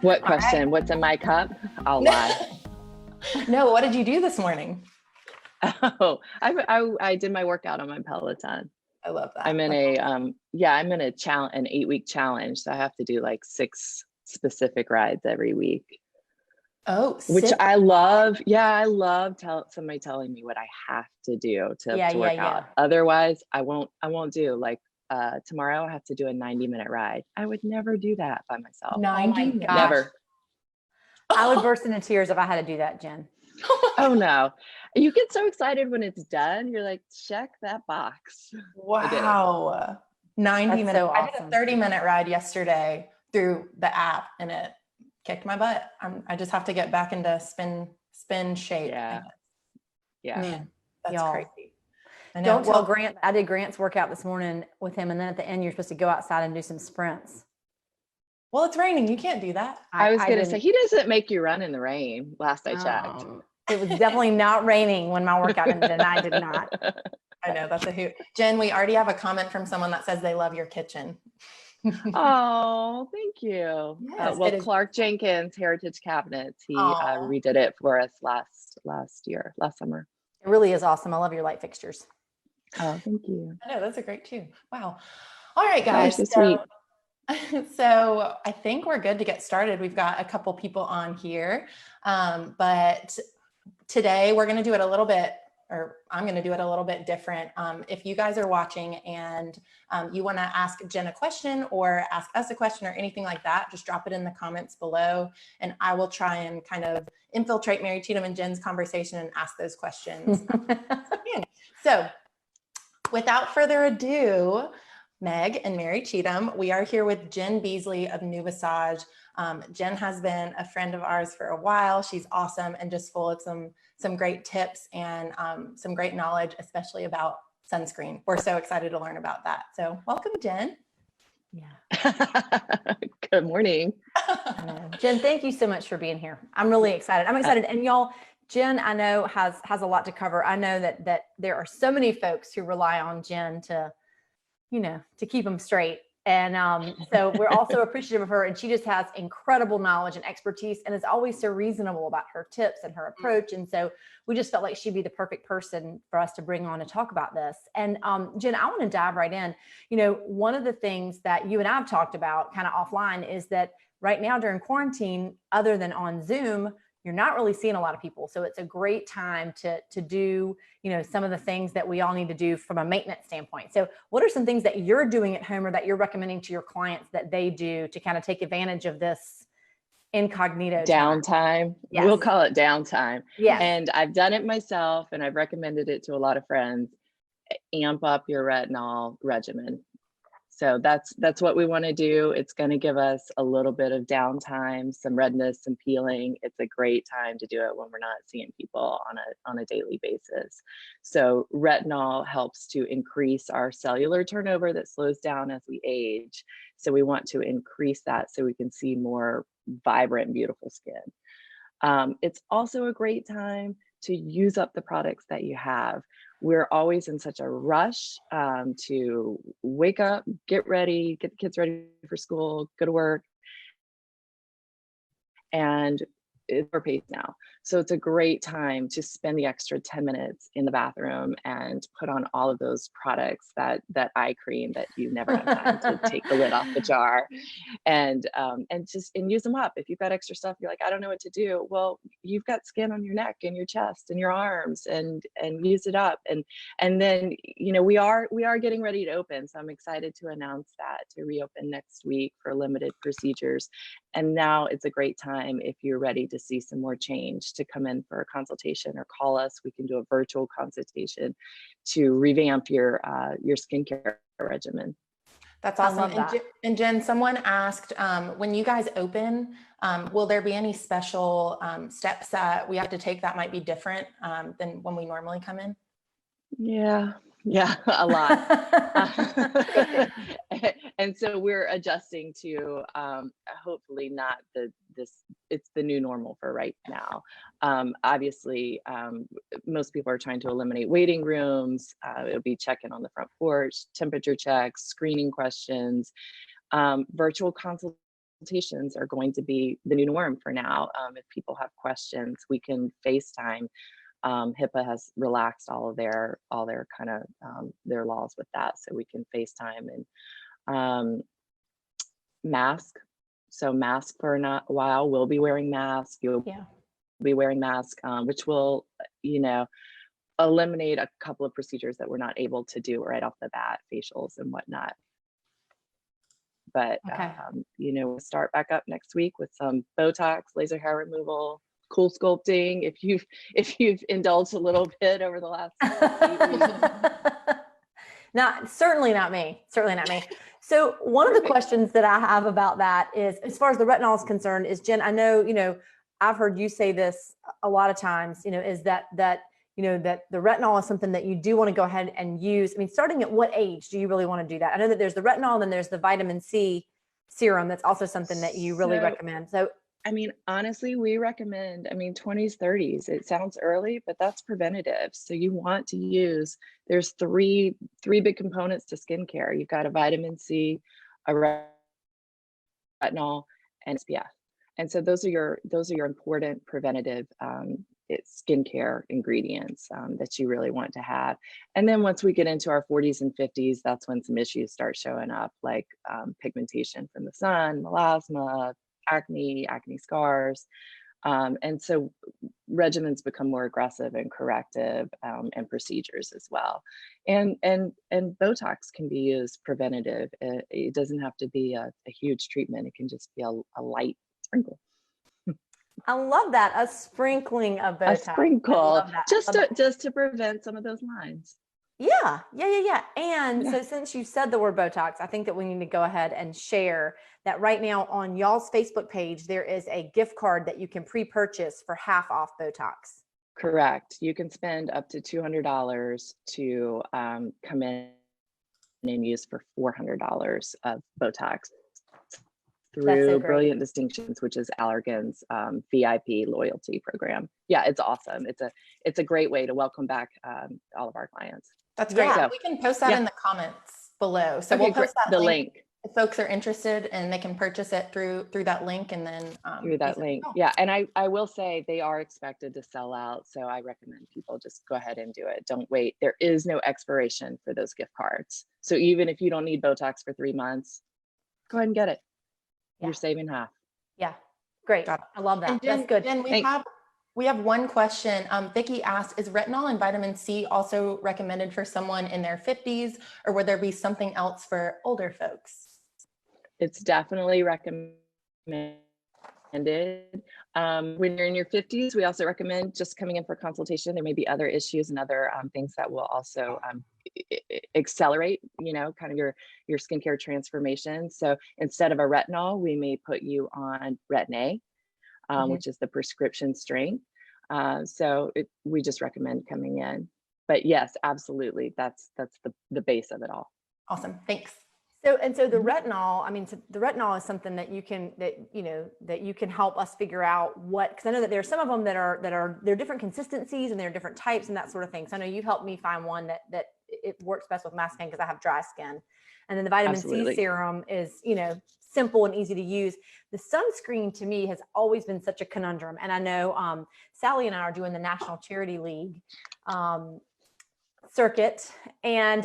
What All right. question? What's in my cup? I'll lie. No, what did you do this morning? Oh, I did my workout on my Peloton. I love that. I'm in I'm in a challenge, an 8-week challenge. So I have to do like 6 specific rides every week, Oh, which sit. I love. Yeah, I love somebody telling me what I have to do to work out. Otherwise, I won't do like tomorrow I have to do a 90-minute ride. I would never do that by myself. 90 minutes. Never. I would burst into tears if I had to do that, Jen. Oh no. You get so excited when it's done. You're like, check that box. Wow. 90 minutes. So awesome. I did a 30-minute ride yesterday through the app and it kicked my butt. I just have to get back into spin shape. Yeah. Man, that's Y'all. crazy. I know. Don't tell Grant. I did Grant's workout this morning with him, and then at the end, you're supposed to go outside and do some sprints. Well, it's raining. You can't do that. I was going to say, he doesn't make you run in the rain. Last I checked. It was definitely not raining when my workout ended, and I did not. I know, that's a hoot. Jen, we already have a comment from someone that says they love your kitchen. Oh, thank you. Yes, well, Clark Jenkins Heritage Cabinets, he redid it for us last summer. It really is awesome. I love your light fixtures. Oh, thank you. I know, those are great too. Wow. All right, guys. So sweet. So I think we're good to get started. We've got a couple people on here, but today we're going to do it a little bit, or I'm going to do it a little bit different. If you guys are watching and you want to ask Jen a question or ask us a question or anything like that, just drop it in the comments below and I will try and kind of infiltrate Mary Cheatham and Jen's conversation and ask those questions. So without further ado, Meg and Mary Cheatham, we are here with Jen Beasley of New Visage. Jen has been a friend of ours for a while. She's awesome and just full of some great tips and some great knowledge, especially about sunscreen. We're so excited to learn about that. So welcome, Jen. Yeah. Good morning. Jen, thank you so much for being here. I'm really excited. I'm excited. And y'all, Jen, I know has a lot to cover. I know that there are so many folks who rely on Jen to keep them straight. And so we're also appreciative of her, and she just has incredible knowledge and expertise and is always so reasonable about her tips and her approach. And so we just felt like she'd be the perfect person for us to bring on to talk about this. And Jen, I want to dive right in. One of the things that you and I have talked about kind of offline is that right now during quarantine, other than on Zoom, you're not really seeing a lot of people. So it's a great time to do, some of the things that we all need to do from a maintenance standpoint. So what are some things that you're doing at home or that you're recommending to your clients that they do to kind of take advantage of this incognito downtime? Yes. We'll call it downtime. Yeah. And I've done it myself and I've recommended it to a lot of friends. Amp up your retinol regimen. So that's what we want to do. It's going to give us a little bit of downtime, some redness, some peeling. It's a great time to do it when we're not seeing people on a daily basis. So retinol helps to increase our cellular turnover that slows down as we age. So we want to increase that so we can see more vibrant, beautiful skin. It's also a great time to use up the products that you have. We're always in such a rush to wake up, get ready, get the kids ready for school, go to work, and it's our pace now. So it's a great time to spend the extra 10 minutes in the bathroom and put on all of those products, that eye cream that you never have time to take the lid off the jar, and use them up. If you've got extra stuff, you're like, I don't know what to do. Well, you've got skin on your neck and your chest and your arms, and use it up. And then, we are getting ready to open. So I'm excited to announce that to reopen next week for limited procedures. And now it's a great time, if you're ready to see some more change, to come in for a consultation or call us. We can do a virtual consultation to revamp your skincare regimen. That's awesome. And Jen, someone asked, when you guys open, will there be any special steps that we have to take that might be different than when we normally come in? Yeah, a lot. And so we're adjusting to hopefully not it's the new normal for right now. Obviously, most people are trying to eliminate waiting rooms. It'll be check-in on the front porch, temperature checks, screening questions, virtual consultations consultations are going to be the new norm for now. If people have questions, we can FaceTime. HIPAA has relaxed all their kind of their laws with that, so we can FaceTime. And mask. So mask for a while. We'll be wearing masks. You'll be wearing masks, which will, eliminate a couple of procedures that we're not able to do right off the bat, facials and whatnot. But we'll start back up next week with some Botox, laser hair removal, cool sculpting. If you've indulged a little bit over the last 8 weeks. Certainly not me. So one of the questions that I have about that is, as far as the retinol is concerned, is Jen, I know, I've heard you say this a lot of times, is that the retinol is something that you do want to go ahead and use. I mean, starting at what age do you really want to do that? I know that there's the retinol and then there's the vitamin C serum. That's also something that you really recommend. So, I mean, honestly, we recommend, 20s, 30s. It sounds early, but that's preventative. So you want to use, there's three big components to skincare. You've got a vitamin C, a retinol, and SPF. And so those are your important preventative skincare ingredients that you really want to have. And then once we get into our 40s and 50s, that's when some issues start showing up, like pigmentation from the sun, melasma, acne scars. And so regimens become more aggressive and corrective, and procedures as well. And Botox can be used preventative. It doesn't have to be a huge treatment. It can just be a light sprinkle. I love that. A sprinkling of Botox. A sprinkle, just to prevent some of those lines. Yeah. And so since you said the word Botox, I think that we need to go ahead and share that right now on y'all's Facebook page, there is a gift card that you can pre-purchase for half off Botox. Correct. You can spend up to $200 to come in and use for $400 of Botox through Brilliant Distinctions, which is Allergan's VIP loyalty program. Yeah, it's awesome. It's a great way to welcome back all of our clients. That's great. We can post that in the comments below. So we'll post that link. If folks are interested and they can purchase it through that link, and then through that link. Yeah. And I will say they are expected to sell out. So I recommend people just go ahead and do it. Don't wait. There is no expiration for those gift cards. So even if you don't need Botox for 3 months, go ahead and get it. You're saving half. Yeah. Great. I love that. And Jen, that's good. Jen, we have one question. Vicki asked, is retinol and vitamin C also recommended for someone in their 50s, or would there be something else for older folks? It's definitely recommended. When you're in your 50s, we also recommend just coming in for consultation. There may be other issues and other things that will also accelerate, kind of your skincare transformation. So instead of a retinol, we may put you on Retin-A, which is the prescription strength. We just recommend coming in. But yes, absolutely, that's the base of it all. Awesome, thanks. So the retinol, the retinol is something that you can help us figure out because I know that there are some of them that are different consistencies and there are different types and that sort of thing. So I know you helped me find one that it works best with my skin because I have dry skin. And then the vitamin C serum is, simple and easy to use. The sunscreen to me has always been such a conundrum. And I know Sally and I are doing the National Charity League circuit, and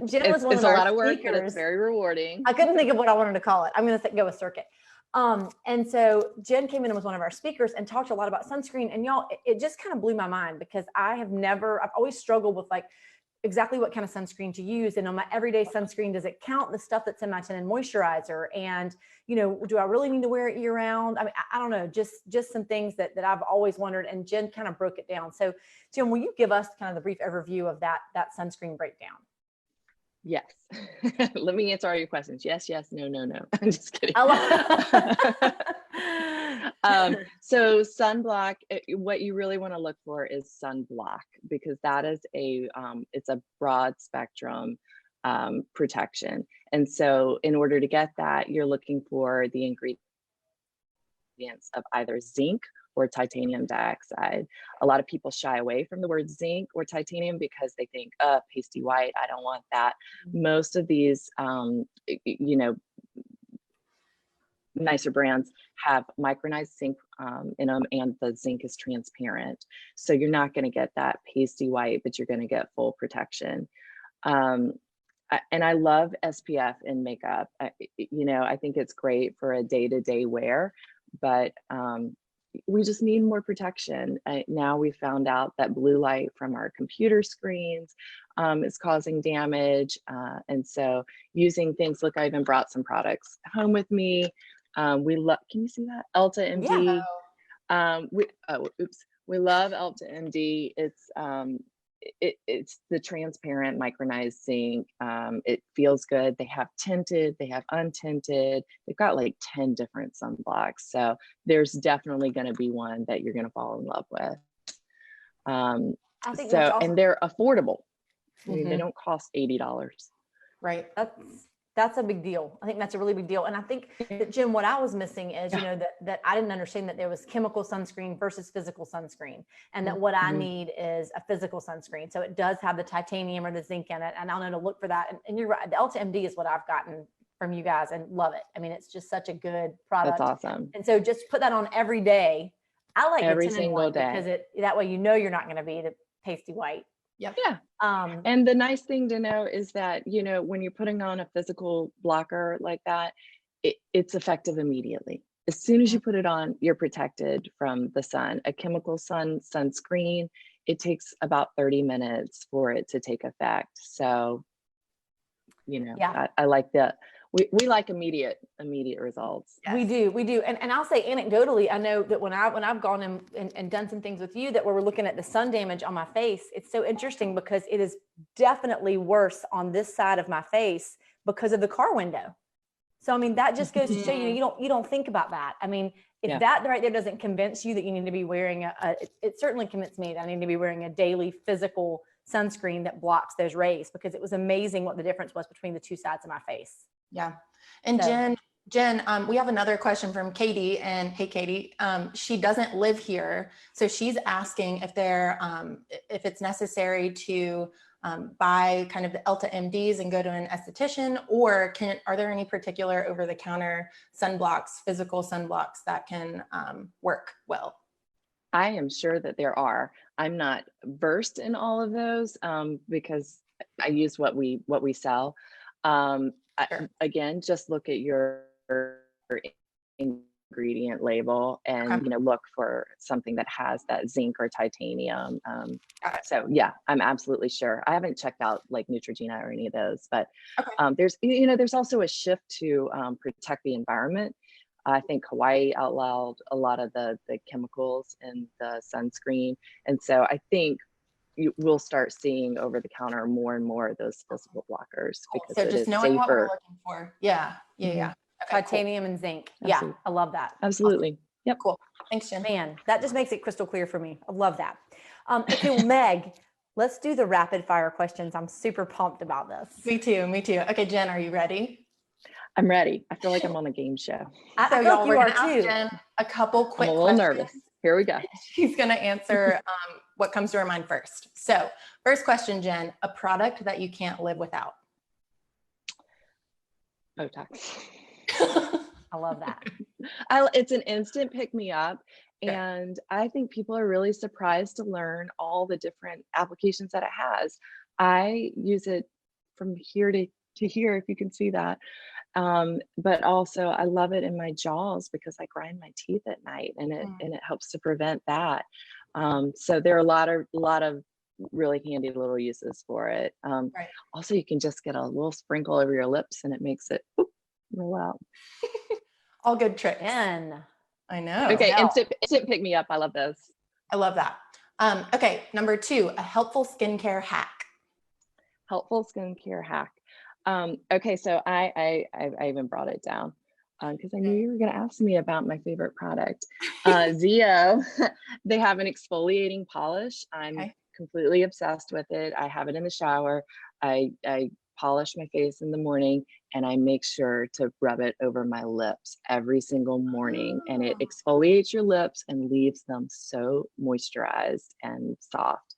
Jen was one of our speakers. It's a lot of work, but it's very rewarding. I couldn't think of what I wanted to call it. I'm going to go with circuit. And so Jen came in and was one of our speakers and talked a lot about sunscreen, and y'all, it just kind of blew my mind because I've always struggled with exactly what kind of sunscreen to use. And on my everyday sunscreen, does it count the stuff that's in my tinted moisturizer? And, do I really need to wear it year round? I don't know, just some things that I've always wondered, and Jen kind of broke it down. So Jen, will you give us kind of the brief overview of that sunscreen breakdown? Yes. Let me answer all your questions. Yes, no. I'm just kidding. So sunblock, what you really want to look for is sunblock, because that is it's a broad spectrum protection. And so in order to get that, you're looking for the ingredients of either zinc or titanium dioxide. A lot of people shy away from the word zinc or titanium because they think, pasty white, I don't want that. Most of these, nicer brands have micronized zinc in them, and the zinc is transparent. So you're not going to get that pasty white, but you're going to get full protection. And I love SPF in makeup. I think it's great for a day-to-day wear, but we just need more protection. Now we found out that blue light from our computer screens is causing damage. And so using things, look, I even brought some products home with me. We love, can you see that? Elta MD. Yeah. We love Elta MD. It's the transparent micronized zinc. It feels good. They have tinted, they have untinted. They've got like 10 different sunblocks. So there's definitely going to be one that you're going to fall in love with. I think that's awesome. And they're affordable. I mean, they don't cost $80. Right. That's a big deal. I think that's a really big deal. And I think that, Jim, what I was missing is, that I didn't understand that there was chemical sunscreen versus physical sunscreen, and that what I need is a physical sunscreen. So it does have the titanium or the zinc in it, and I'll know to look for that. And you're right, the Ulta MD is what I've gotten from you guys and love it. I mean, it's just such a good product. That's awesome. And so just put that on every day. I like every the 10 in single 1 day because that way you're not going to be the pasty white. Yep. Yeah. And the nice thing to know is that, when you're putting on a physical blocker like that, it's effective immediately. As soon as you put it on, you're protected from the sun. A chemical sunscreen, it takes about 30 minutes for it to take effect. So, I like that. We like immediate results. Yes. We do. And I'll say anecdotally, I know that when I've gone and done some things with you that we're looking at the sun damage on my face, it's so interesting because it is definitely worse on this side of my face because of the car window. So, I mean, that just goes to show you don't think about that. I mean, if that right there doesn't convince you that you need to be wearing it certainly convinced me that I need to be wearing a daily physical sunscreen that blocks those rays, because it was amazing what the difference was between the two sides of my face. Yeah. And so, Jen, we have another question from Katie, and hey, Katie, she doesn't live here. So she's asking if it's necessary to buy kind of the Elta MDs and go to an esthetician, or are there any particular over-the-counter sunblocks, physical sunblocks that can work well? I am sure that there are. I'm not versed in all of those because I use what we sell. Again, just look at your ingredient label and look for something that has that zinc or titanium. So yeah, I'm absolutely sure. I haven't checked out like Neutrogena or any of those, but there's also a shift to protect the environment. I think Hawaii outlawed a lot of the chemicals in the sunscreen, and so I think we'll start seeing over the counter more and more of those physical blockers because so it just is knowing safer. what we're looking for. Yeah. Okay, titanium and zinc. Absolutely. Yeah, I love that. Absolutely. Awesome. Yep. Cool. Thanks, Jen. Man, that just makes it crystal clear for me. I love that. Okay, well, Meg, let's do the rapid fire questions. I'm super pumped about this. Me too. Okay, Jen, are you ready? I'm ready. I feel like I'm on a game show. I feel y'all, like you we're are gonna ask too. Jen a couple quick I'm a little questions. nervous. Here we go. She's going to answer what comes to her mind first. So first question, Jen, a product that you can't live without. Botox. I love that. It's an instant pick me up. And I think people are really surprised to learn all the different applications that it has. I use it from here to here, if you can see that. But also I love it in my jaws because I grind my teeth at night, and it helps to prevent that. So there are a lot of really handy little uses for it. Also, you can just get a little sprinkle over your lips and it makes it roll out. All good tricks. I know. Okay, instant pick me up. I love those. I love that. Okay, number 2, a helpful skincare hack. Helpful skincare hack. Okay, so I even brought it down because I knew you were going to ask me about my favorite product. Zio, they have an exfoliating polish. I'm completely obsessed with it. I have it in the shower. I polish my face in the morning, and I make sure to rub it over my lips every single morning, and it exfoliates your lips and leaves them so moisturized and soft.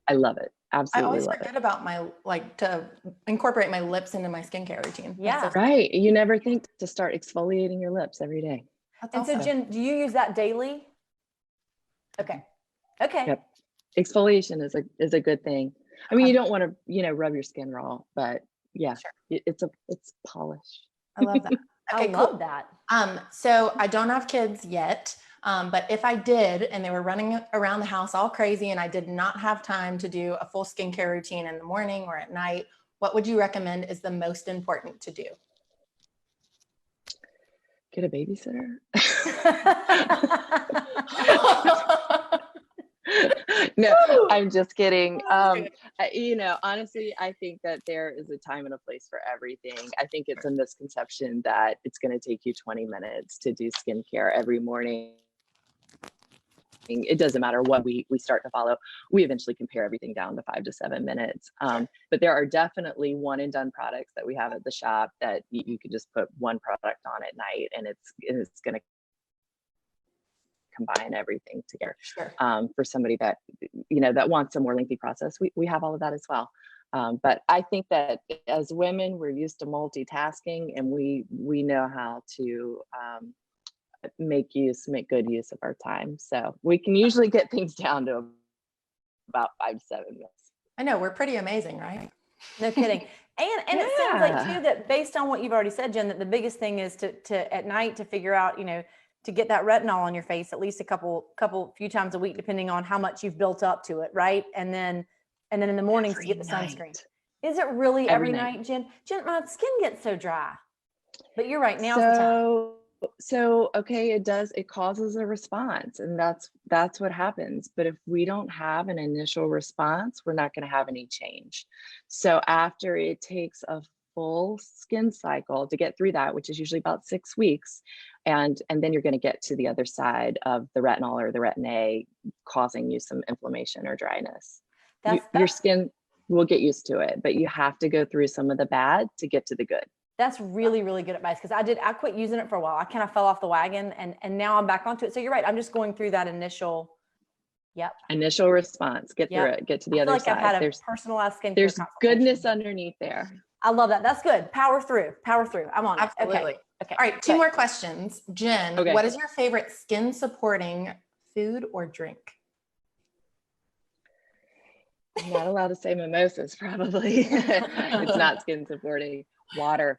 I love it. I Absolutely always love it. forget about to incorporate my lips into my skincare routine. Yeah. Right. You never think to start exfoliating your lips every day. That's And so awesome. Jen, do you use that daily? Okay. Okay. Yep. Exfoliation is a good thing. I mean, you don't want to, rub your skin raw, but yeah, Sure. it's polish. I love that. I Okay, love cool. that. So I don't have kids yet, but if I did and they were running around the house all crazy and I did not have time to do a full skincare routine in the morning or at night, what would you recommend is the most important to do? Get a babysitter. No, I'm just kidding. Honestly, I think that there is a time and a place for everything. I think it's a misconception that it's going to take you 20 minutes to do skincare every morning. It doesn't matter what we start to follow. We eventually compare everything down to 5 to 7 minutes. But there are definitely one and done products that we have at the shop that you could just put one product on at night and it's going to combine everything together. Sure. For somebody that that wants a more lengthy process, we have all of that as well. But I think that as women, we're used to multitasking, and we know how to make good use of our time. So we can usually get things down to about 5 to 7 minutes. I know, we're pretty amazing, right? No kidding. And it sounds like too that based on what you've already said, Jen, that the biggest thing is to at night to figure out, to get that retinol on your face at least a few times a week, depending on how much you've built up to it, right? And then in the mornings to get the sunscreen. Is it really every night, Jen? Jen, my skin gets so dry. But you're right, now's the time. So okay, it causes a response, and that's what happens. But if we don't have an initial response, we're not going to have any change. So after it takes a full skin cycle to get through that, which is usually about 6 weeks, and then you're going to get to the other side of the retinol or the retin A causing you some inflammation or dryness. Your skin will get used to it, but you have to go through some of the bad to get to the good. That's really, really good advice, because I quit using it for a while. I kind of fell off the wagon and now I'm back onto it. So you're right. I'm just going through that initial response, get through it, get to the other like side. I've had a personalized skincare there's consultation. Goodness underneath there. I love that. That's good. Power through. I'm on it. Absolutely. Okay. All right, 2 more questions. Jen, Okay. What is your favorite skin supporting food or drink? I'm not allowed to say mimosas, probably. It's not skin supporting. Water.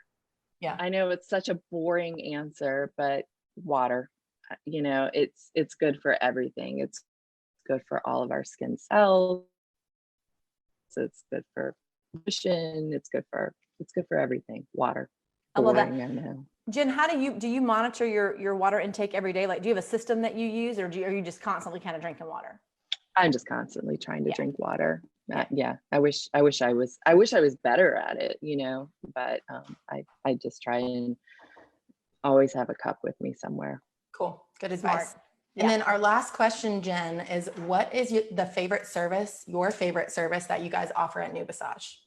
Yeah. I know it's such a boring answer, but water, it's good for everything. It's good for all of our skin cells. So it's good for vision. It's good for everything. Water. I love that. Boring, I know. Jen, how do you monitor your water intake every day? Like, do you have a system that you use, or are you just constantly kind of drinking water? I'm just constantly trying to drink water. I wish I was better at it, but I just try and always have a cup with me somewhere. Cool. Good advice. Smart. And then our last question, Jen, is what is your favorite service that you guys offer at New Visage?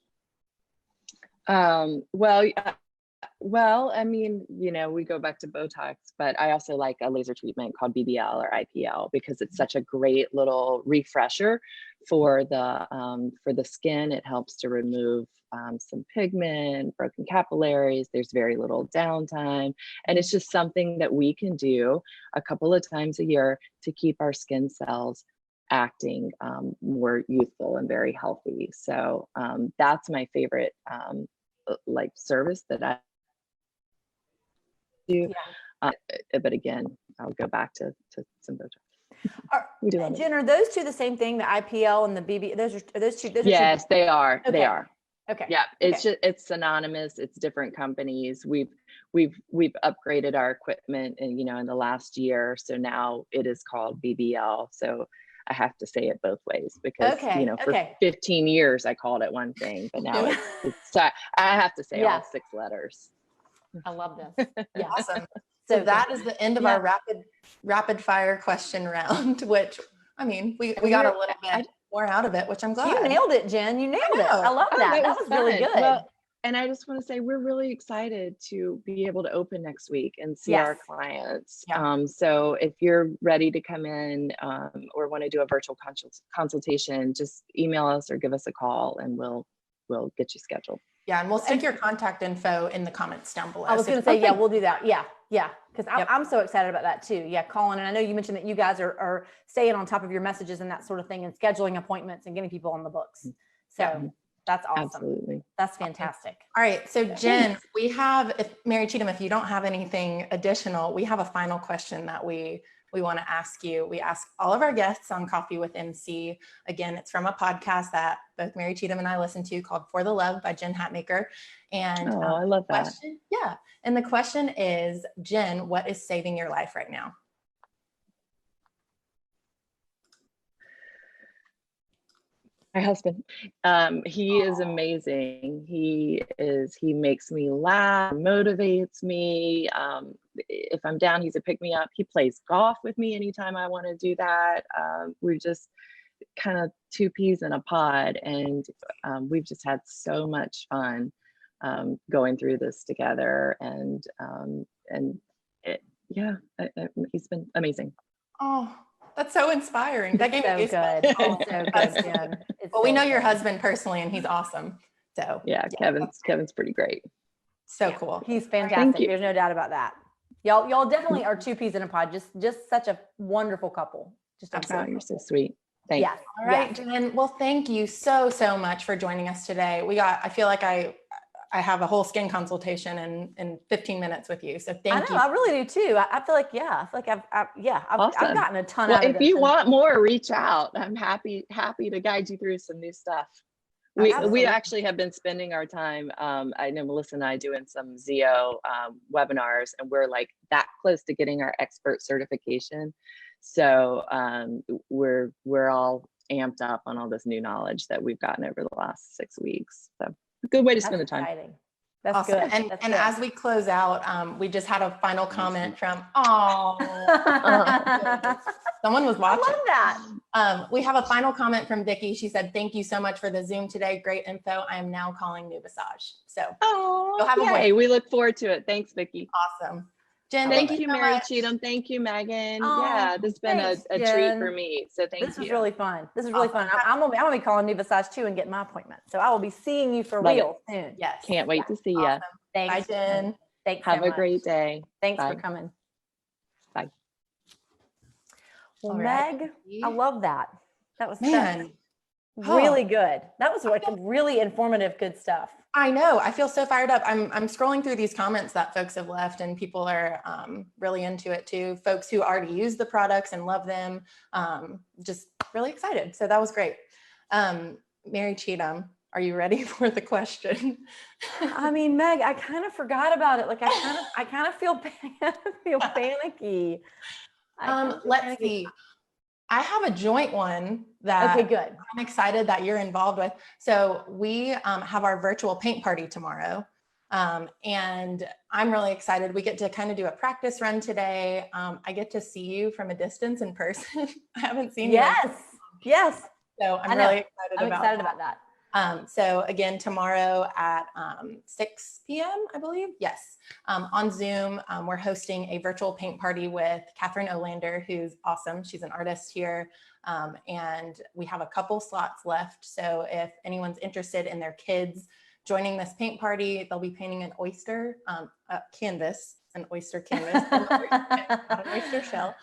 Well, I mean, we go back to Botox, but I also like a laser treatment called BBL or IPL because it's such a great little refresher for the skin. It helps to remove some pigment, broken capillaries. There's very little downtime. And it's just something that we can do a couple of times a year to keep our skin cells acting more youthful and very healthy. So that's my favorite service that I do. But again, I'll go back to some Botox. Jen, are those two the same thing? The IPL and the BB? Those two? Yes, they are. Okay. They are. Okay. Yeah, it's synonymous. It's different companies. We've upgraded our equipment, and in the last year, so now it is called BBL. So I have to say it both ways because for 15 years I called it one thing, but now it's I have to say all 6 letters. I love this. Yeah. Awesome. So that is the end of our rapid fire question round, which I mean, we got a little bit more out of it, which I'm glad. You nailed it, Jen. You nailed it. I love that. That was really good. And I just want to say we're really excited to be able to open next week and see our Yes. clients. Yeah. So if you're ready to come in or want to do a virtual consultation, just email us or give us a call, and we'll get you scheduled. Yeah, and we'll stick your contact info in the comments down below. I was So going to say, okay. yeah, we'll do that. Yeah. Because Yep. I'm so excited about that too. Yeah, Colin. And I know you mentioned that you guys are staying on top of your messages and that sort of thing, and scheduling appointments and getting people on the books. So Yeah. that's awesome. Absolutely. That's fantastic. All right. So Jen, we have, if Mary Cheatham, if you don't have anything additional, we have a final question that we want to ask you. We ask all of our guests on Coffee with MC. Again, it's from a podcast that both Mary Cheatham and I listen to called For the Love by Jen Hatmaker. And I love that. Yeah. And the question is, Jen, what is saving your life right now? My husband, he is amazing. He makes me laugh, motivates me. If I'm down, he's a pick me up. He plays golf with me anytime I want to do that. We're just kind of two peas in a pod, and we've just had so much fun going through this together. And he's been amazing. Oh, that's so inspiring. That gave me So goosebumps. good. Oh, It's so that's good, cool. Jen. It's Well, we so know your good. husband personally, and he's awesome. So Yeah, Kevin's pretty great. so cool. He's Thank fantastic. you. There's no doubt about that. Y'all definitely are two peas in a pod. Just such a wonderful couple. Just Oh, absolutely. you're so sweet. Thanks. Yes. All right, yes. Jen. Well, thank you so much for joining us today. I feel like I have a whole skin consultation in 15 minutes with you. So thank you. I really do too. I feel like, I've Awesome. gotten a ton Well, out of if this. you want more, reach out. I'm happy to guide you through some new stuff. We Absolutely. actually have been spending our time. I know Melissa and I doing some ZO webinars, and we're like that close to getting our expert certification. So we're all amped up on all this new knowledge that we've gotten over the last 6 weeks. So a good way to spend the time. Exciting. That's Awesome. good. And That's and good. as we close out, we just had a final comment from someone was I watching. love that. We have a final comment from Vicky. She said, "Thank you so much for the Zoom today. Great info. I am now calling new Visage." So Oh, have a yay. We look forward to it. Thanks, Vicki. awesome. Jen, Thank thank you, so Mary much. Cheatham. Thank you, Megan. Oh, Yeah, this has been thanks, a treat Jen. for me. So thank This you. is really fun. This is really Awesome. fun. I'm gonna be calling new Visage too and get my appointment. So I will be seeing you for Love real soon. Yes. Can't wait to see you. Awesome. Thanks. Bye, Jen. Thanks. Have so a much. great day. Thanks Bye. for coming. Bye. Well, All right. Meg, I love that. That was Man, really good. That was like really informative, good stuff. I know. I feel so fired up. I'm scrolling through these comments that folks have left, and people are really into it too. Folks who already use the products and love them, just really excited. So that was great. Mary Cheatham, are you ready for the question? I mean, Meg, I kind of forgot about it. Like I kind of feel panicky. Let's see. I have a joint one that Okay, good. I'm excited that you're involved with. So we have our virtual paint party tomorrow. And I'm really excited. We get to kind of do a practice run today. I get to see you from a distance in person. I haven't seen you. Yes. So I'm really excited about that. So again, tomorrow at 6 p.m., I believe. Yes. On Zoom, we're hosting a virtual paint party with Catherine Olander, who's awesome. She's an artist here. And we have a couple slots left. So if anyone's interested in their kids joining this paint party, they'll be painting an oyster canvas, an oyster canvas, not an oyster shell.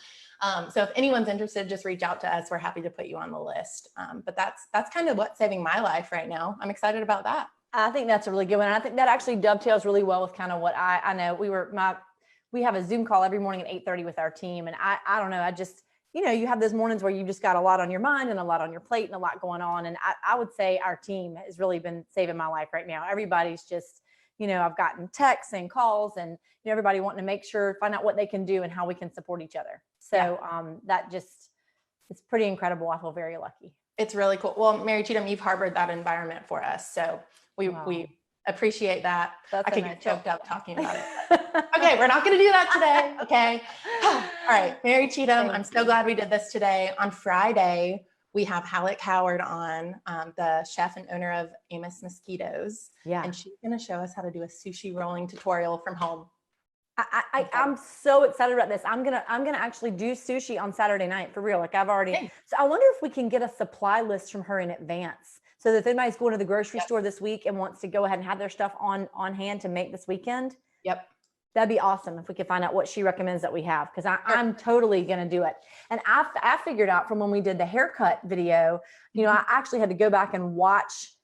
So if anyone's interested, just reach out to us. We're happy to put you on the list. But that's kind of what's saving my life right now. I'm excited about that. I think that's a really good one. And I think that actually dovetails really well with kind of what I know. We have a Zoom call every morning at 8:30 with our team. And I don't know, I just, you have those mornings where you just got a lot on your mind and a lot on your plate and a lot going on. And I would say our team has really been saving my life right now. Everybody's just, I've gotten texts and calls and everybody wanting to make sure, find out what they can do and how we can support each other. So that just, it's pretty incredible. I feel very lucky. It's really cool. Well, Mary Cheatham, you've harbored that environment for us. So we appreciate that. That's I could a get nice choked help. up talking about it. Okay, we're not going to do that today. Okay. All right, Mary Cheatham, I'm so glad we did this today. On Friday, We have Halleck Howard on, the chef and owner of Amos Mosquitoes. Yeah. And she's going to show us how to do a sushi rolling tutorial from home. I'm so excited about this. I'm gonna actually do sushi on Saturday night for real. Like I've already. Hey. So I wonder if we can get a supply list from her in advance, so that if anybody's going to the grocery store this week and wants to go ahead and have their stuff on hand to make this weekend. Yep. That'd be awesome if we could find out what she recommends that we have, because I'm totally gonna do it. And I figured out from when we did the haircut video, you know, I actually had to go back and watch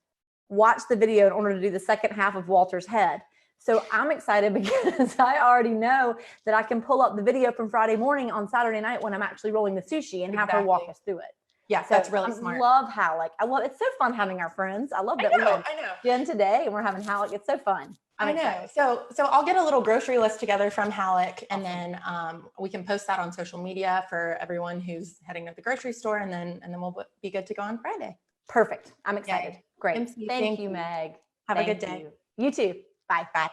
the video in order to do the second half of Walter's head. So I'm excited because I already know that I can pull up the video from Friday morning on Saturday night when I'm actually rolling the sushi and have her walk us through it. Yeah, So that's really I smart. love Halleck. It's so fun having our friends. I love that we have I know. Jen today and we're having Halleck. It's so fun. I'm I know. excited. So I'll get a little grocery list together from Halleck, and then we can post that on social media for everyone who's heading to the grocery store, and then we'll be good to go on Friday. Perfect. I'm excited. Yay. Great. MC, Thank you, Meg. Have a Thank good day. You too. Bye. Bye.